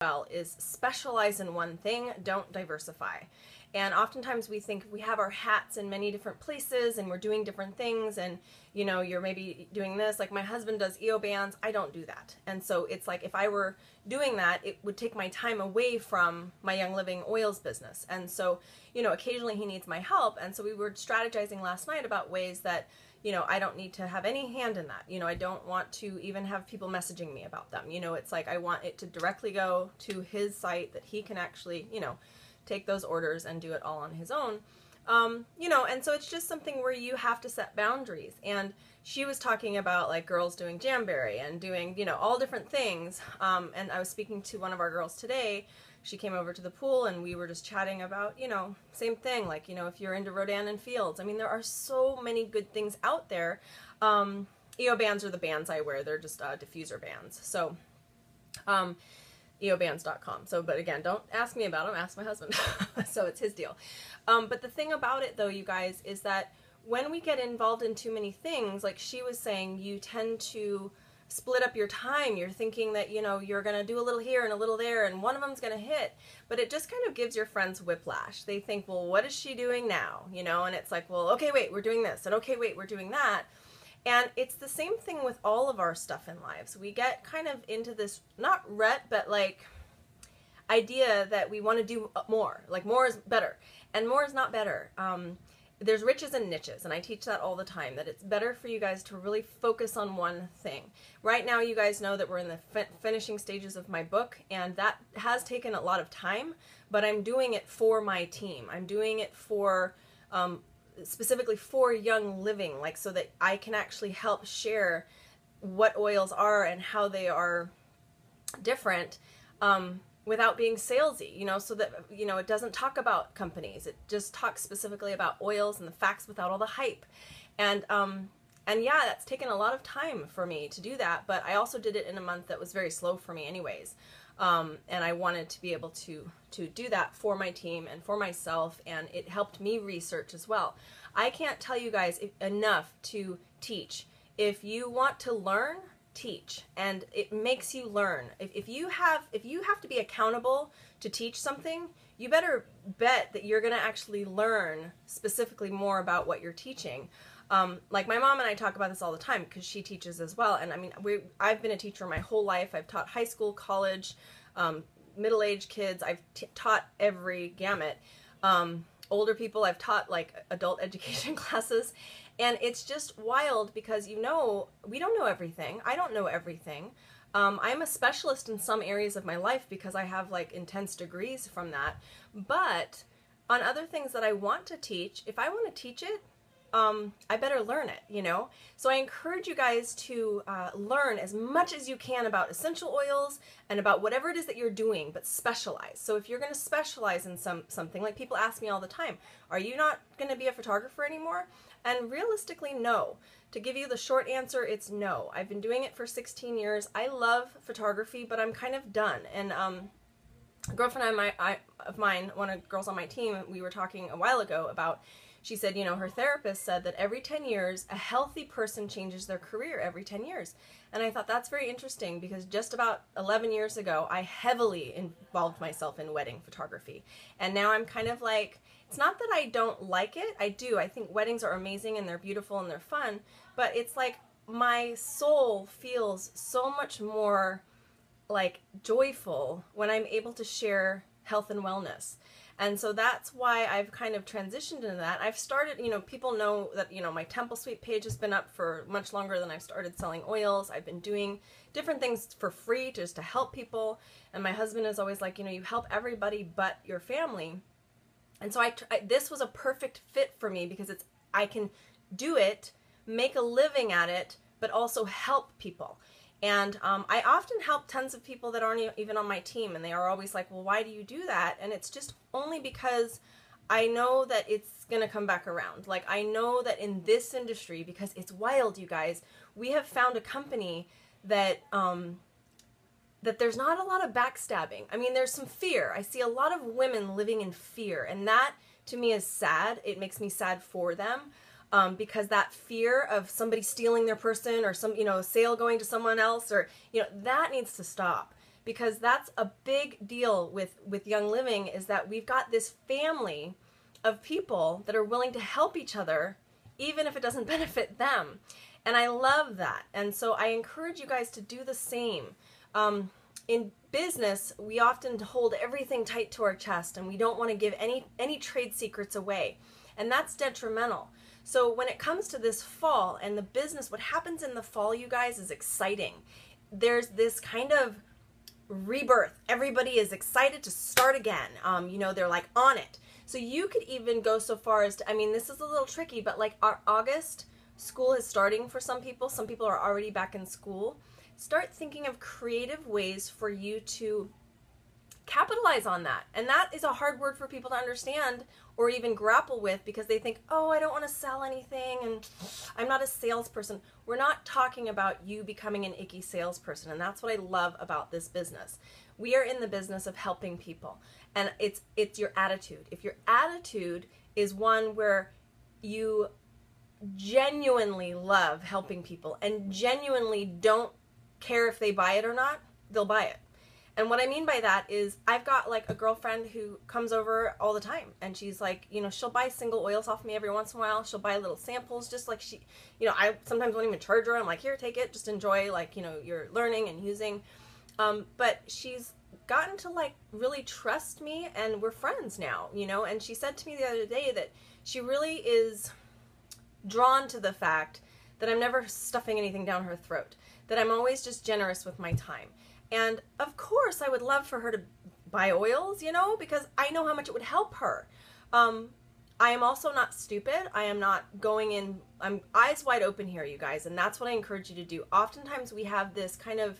well is specialize in one thing, don't diversify. And oftentimes we think we have our hats in many different places and we're doing different things, and you know, you're maybe doing this, like my husband does EO bands, I don't do that. And so it's like if I were doing that, it would take my time away from my Young Living oils business. And so, you know, occasionally he needs my help, and so we were strategizing last night about ways that, you know, I don't need to have any hand in that. You know, I don't want to even have people messaging me about them. You know, it's like I want it to directly go to his site that he can actually, you know, take those orders and do it all on his own. You know, and so it's just something where you have to set boundaries. And she was talking about like girls doing Jamberry and doing, you know, all different things. And I was speaking to one of our girls today. She came over to the pool and we were just chatting about, you know, same thing, like, you know, if you're into Rodan and Fields, I mean, there are so many good things out there. EO bands are the bands I wear. They're just diffuser bands. So, eobands.com. So, but again, don't ask me about them, ask my husband. So it's his deal. But the thing about it though, you guys, is that when we get involved in too many things, like she was saying, you tend to split up your time. You're thinking that, you know, you're going to do a little here and a little there and one of them's going to hit, but it just kind of gives your friends whiplash. They think, well, what is she doing now? You know, and it's like, well, okay, wait, we're doing this, and okay, wait, we're doing that. And it's the same thing with all of our stuff in lives. We get kind of into this, not rut, but like idea that we want to do more. Like more is better. And more is not better. There's riches and niches, and I teach that all the time, that it's better for you guys to really focus on one thing. Right now, you guys know that we're in the finishing stages of my book, and that has taken a lot of time, but I'm doing it for my team. I'm doing it for specifically for Young Living, like so that I can actually help share what oils are and how they are different without being salesy, you know, so that, you know, it doesn't talk about companies. It just talks specifically about oils and the facts without all the hype. And yeah, that's taken a lot of time for me to do that, but I also did it in a month that was very slow for me anyways. And I wanted to be able to do that for my team and for myself, and it helped me research as well. I can't tell you guys enough to teach. If you want to learn, teach, and it makes you learn. If you have to be accountable to teach something, you better bet that you're going to actually learn specifically more about what you're teaching. Like my mom and I talk about this all the time because she teaches as well. And I mean, I've been a teacher my whole life. I've taught high school, college, middle-aged kids. I've taught every gamut. Older people, I've taught like adult education classes. And it's just wild because, you know, we don't know everything. I don't know everything. I'm a specialist in some areas of my life because I have like intense degrees from that. But on other things that I want to teach, if I want to teach it, I better learn it, you know? So I encourage you guys to learn as much as you can about essential oils and about whatever it is that you're doing, but specialize. So if you're going to specialize in something, like people ask me all the time, are you not going to be a photographer anymore? And realistically, no. To give you the short answer, it's no. I've been doing it for 16 years. I love photography, but I'm kind of done. And a girlfriend of mine, one of the girls on my team, we were talking a while ago about, she said, you know, her therapist said that every 10 years, a healthy person changes their career every 10 years. And I thought that's very interesting because just about 11 years ago, I heavily involved myself in wedding photography. And now I'm kind of like, it's not that I don't like it. I do. I think weddings are amazing and they're beautiful and they're fun. But it's like my soul feels so much more like joyful when I'm able to share health and wellness. And so that's why I've kind of transitioned into that. I've started, you know, people know that, you know, my Temple Suite page has been up for much longer than I've started selling oils. I've been doing different things for free just to help people. And my husband is always like, you know, you help everybody but your family. And so this was a perfect fit for me because I can do it, make a living at it, but also help people. And I often help tons of people that aren't even on my team, and they are always like, well, why do you do that? And it's just only because I know that it's going to come back around. Like, I know that in this industry, because it's wild, you guys, we have found a company that that there's not a lot of backstabbing. I mean, there's some fear. I see a lot of women living in fear, and that to me is sad. It makes me sad for them. Because that fear of somebody stealing their person or some, you know, sale going to someone else, or, you know, that needs to stop. because that's a big deal with Young Living, is that we've got this family of people that are willing to help each other even if it doesn't benefit them. And I love that. And so I encourage you guys to do the same. In business, we often hold everything tight to our chest, and we don't want to give any trade secrets away. And that's detrimental. So when it comes to this fall and the business, what happens in the fall, you guys, is exciting. There's this kind of rebirth. Everybody is excited to start again. You know, they're like on it. So you could even go so far as to, I mean, this is a little tricky, but like our August, school is starting for some people. Some people are already back in school. Start thinking of creative ways for you to capitalize on that. And that is a hard word for people to understand or even grapple with, because they think, oh, I don't want to sell anything and I'm not a salesperson. We're not talking about you becoming an icky salesperson. And that's what I love about this business. We are in the business of helping people. And it's your attitude. If your attitude is one where you genuinely love helping people and genuinely don't care if they buy it or not, they'll buy it. And what I mean by that is, I've got like a girlfriend who comes over all the time, and she's like, you know, she'll buy single oils off me every once in a while. She'll buy little samples, just like she, you know, I sometimes won't even charge her. I'm like, here, take it, just enjoy, like, you know, you're learning and using. But she's gotten to like really trust me, and we're friends now, you know. And she said to me the other day that she really is drawn to the fact that I'm never stuffing anything down her throat, that I'm always just generous with my time. And of course I would love for her to buy oils, you know, because I know how much it would help her. I am also not stupid. I am not going in, I'm eyes wide open here, you guys, and that's what I encourage you to do. Oftentimes we have this kind of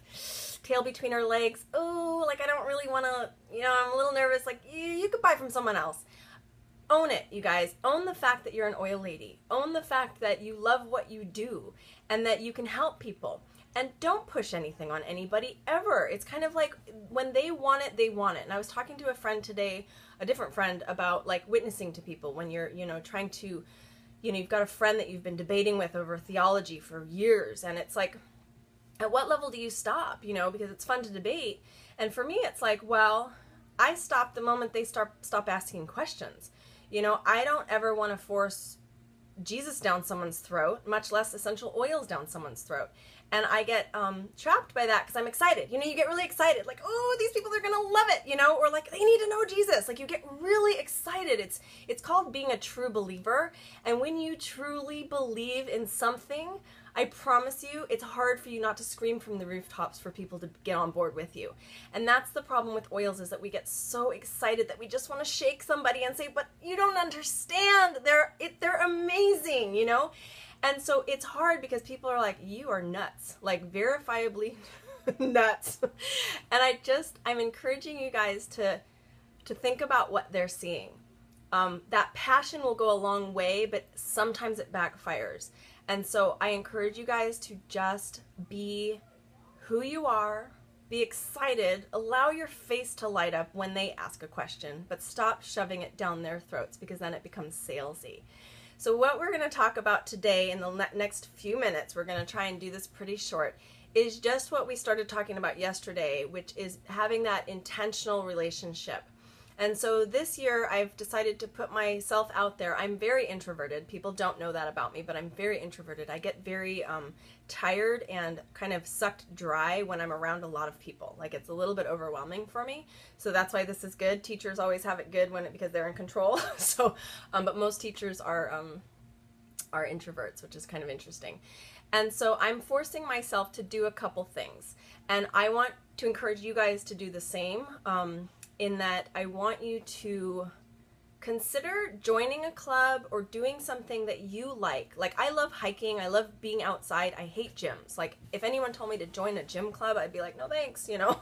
tail between our legs. Oh, like I don't really want to, you know, I'm a little nervous. Like, you could buy from someone else. Own it, you guys. Own the fact that you're an oil lady. Own the fact that you love what you do and that you can help people. And don't push anything on anybody ever. It's kind of like when they want it, they want it. And I was talking to a friend today, a different friend, about like witnessing to people when you're, you know, trying to, you know, you've got a friend that you've been debating with over theology for years. And it's like, at what level do you stop? You know, because it's fun to debate. And for me, it's like, well, I stop the moment they stop asking questions. You know, I don't ever want to force Jesus down someone's throat, much less essential oils down someone's throat. And I get trapped by that because I'm excited. You know, you get really excited, like, oh, these people are going to love it, you know, or like, they need to know Jesus. Like, you get really excited. It's called being a true believer. And when you truly believe in something, I promise you, it's hard for you not to scream from the rooftops for people to get on board with you. And that's the problem with oils, is that we get so excited that we just want to shake somebody and say, but you don't understand. They're amazing, you know? And so it's hard because people are like, you are nuts, like verifiably nuts. And I'm encouraging you guys to think about what they're seeing. That passion will go a long way, but sometimes it backfires. And so I encourage you guys to just be who you are, be excited, allow your face to light up when they ask a question, but stop shoving it down their throats, because then it becomes salesy. So what we're going to talk about today in the next few minutes, we're going to try and do this pretty short, is just what we started talking about yesterday, which is having that intentional relationship. And so this year I've decided to put myself out there. I'm very introverted. People don't know that about me, but I'm very introverted. I get very tired and kind of sucked dry when I'm around a lot of people. Like, it's a little bit overwhelming for me. So that's why this is good. Teachers always have it good because they're in control. So, but most teachers are introverts, which is kind of interesting. And so I'm forcing myself to do a couple things. And I want to encourage you guys to do the same. In that I want you to consider joining a club or doing something that you like. Like, I love hiking. I love being outside. I hate gyms. Like, if anyone told me to join a gym club, I'd be like, no thanks, you know.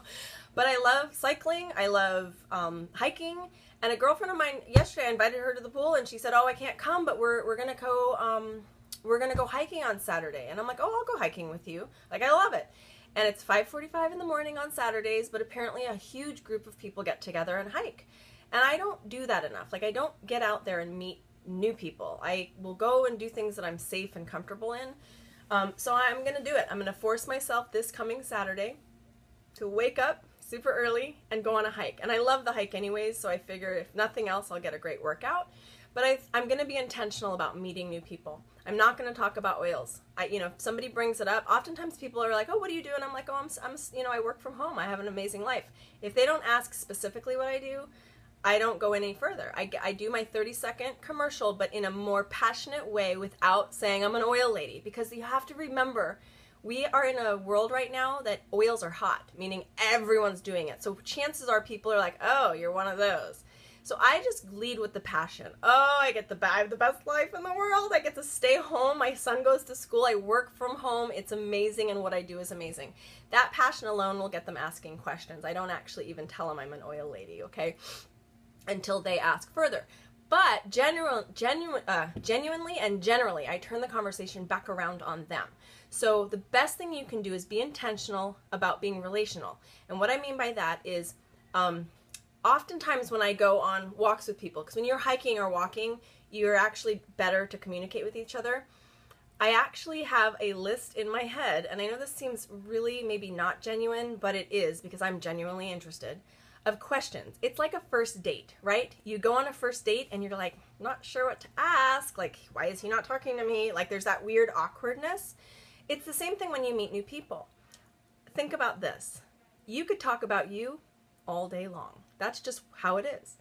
But I love cycling. I love hiking. And a girlfriend of mine yesterday, I invited her to the pool, and she said, oh, I can't come, but we're gonna go hiking on Saturday. And I'm like, oh, I'll go hiking with you. Like, I love it. And it's 5:45 in the morning on Saturdays, but apparently a huge group of people get together and hike. And I don't do that enough. Like, I don't get out there and meet new people. I will go and do things that I'm safe and comfortable in. So I'm going to do it. I'm going to force myself this coming Saturday to wake up super early and go on a hike. And I love the hike anyways, so I figure if nothing else, I'll get a great workout. But I'm going to be intentional about meeting new people. I'm not going to talk about oils. If somebody brings it up, oftentimes people are like, oh, what do you do? And I'm like, oh, I work from home. I have an amazing life. If they don't ask specifically what I do, I don't go any further. I do my 30-second commercial, but in a more passionate way without saying I'm an oil lady, because you have to remember, we are in a world right now that oils are hot, meaning everyone's doing it. So chances are people are like, oh, you're one of those. So I just lead with the passion. Oh, I have the best life in the world. I get to stay home. My son goes to school. I work from home. It's amazing, and what I do is amazing. That passion alone will get them asking questions. I don't actually even tell them I'm an oil lady, okay, until they ask further. But genuinely and generally, I turn the conversation back around on them. So the best thing you can do is be intentional about being relational. And what I mean by that is, oftentimes when I go on walks with people, because when you're hiking or walking, you're actually better to communicate with each other. I actually have a list in my head, and I know this seems really maybe not genuine, but it is, because I'm genuinely interested, of questions. It's like a first date, right? You go on a first date and you're like, not sure what to ask, like, why is he not talking to me? Like, there's that weird awkwardness. It's the same thing when you meet new people. Think about this. You could talk about you all day long. That's just how it is.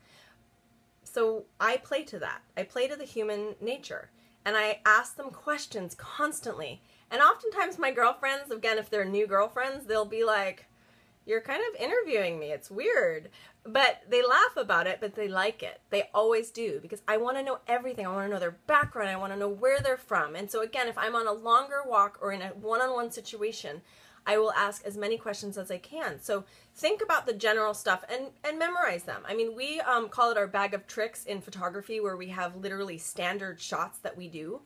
So I play to that. I play to the human nature. And I ask them questions constantly. And oftentimes my girlfriends, again, if they're new girlfriends, they'll be like, you're kind of interviewing me. It's weird. But they laugh about it, but they like it. They always do, because I want to know everything. I want to know their background. I want to know where they're from. And so again, if I'm on a longer walk or in a one-on-one situation, I will ask as many questions as I can. So think about the general stuff and memorize them. I mean, we call it our bag of tricks in photography, where we have literally standard shots that we do.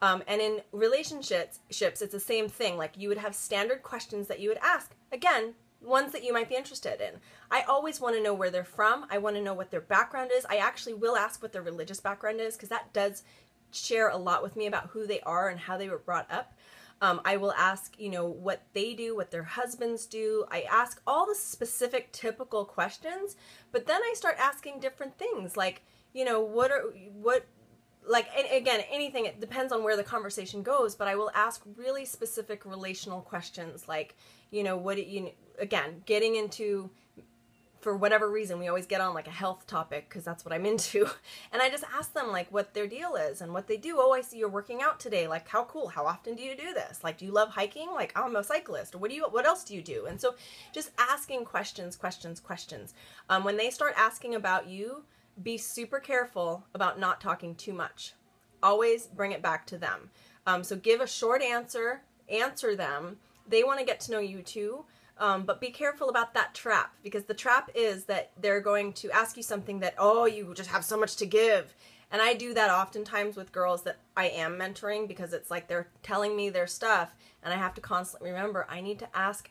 And in relationships, it's the same thing. Like, you would have standard questions that you would ask. Again, ones that you might be interested in. I always want to know where they're from. I want to know what their background is. I actually will ask what their religious background is, because that does share a lot with me about who they are and how they were brought up. I will ask, what they do, what their husbands do. I ask all the specific, typical questions, but then I start asking different things, like, again, anything, it depends on where the conversation goes, but I will ask really specific relational questions, like, again, getting into, for whatever reason, we always get on like a health topic, because that's what I'm into. And I just ask them like what their deal is and what they do. Oh, I see you're working out today. Like, how cool. How often do you do this? Like, do you love hiking? Like, I'm a cyclist. What else do you do? And so just asking questions. When they start asking about you, be super careful about not talking too much. Always bring it back to them. So give a short answer them. They want to get to know you too. But be careful about that trap, because the trap is that they're going to ask you something that, oh, you just have so much to give. And I do that oftentimes with girls that I am mentoring, because it's like they're telling me their stuff, and I have to constantly remember I need to ask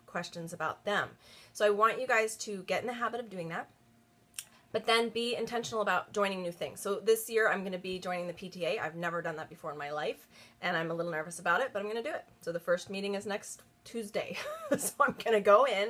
questions about them. So I want you guys to get in the habit of doing that, but then be intentional about joining new things. So this year I'm going to be joining the PTA. I've never done that before in my life, and I'm a little nervous about it, but I'm going to do it. So the first meeting is next Tuesday. So I'm going to go in.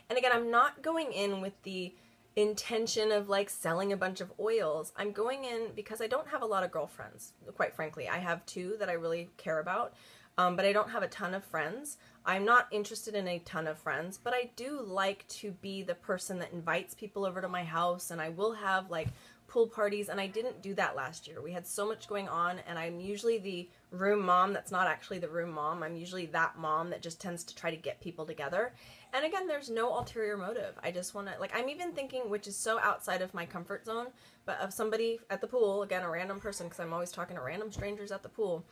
And again, I'm not going in with the intention of like selling a bunch of oils. I'm going in because I don't have a lot of girlfriends, quite frankly. I have 2 that I really care about, but I don't have a ton of friends. I'm not interested in a ton of friends, but I do like to be the person that invites people over to my house, and I will have like pool parties, and I didn't do that last year. We had so much going on, and I'm usually the room mom that's not actually the room mom. I'm usually that mom that just tends to try to get people together. And again, there's no ulterior motive. I just want to, like, I'm even thinking, which is so outside of my comfort zone, but of somebody at the pool, again, a random person, because I'm always talking to random strangers at the pool,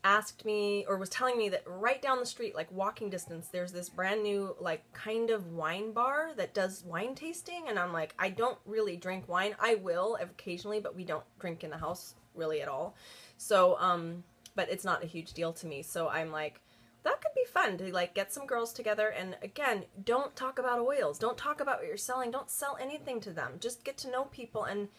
asked me, or was telling me that right down the street, like walking distance, there's this brand new, like, kind of wine bar that does wine tasting. And I'm like, I don't really drink wine. I will occasionally, but we don't drink in the house really at all. So, but it's not a huge deal to me. So I'm like, that could be fun to like get some girls together. And again, don't talk about oils. Don't talk about what you're selling. Don't sell anything to them. Just get to know people and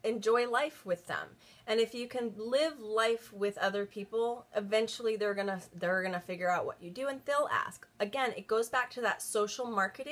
enjoy life with them. And if you can live life with other people, eventually they're gonna figure out what you do and they'll ask. Again, it goes back to that social marketing.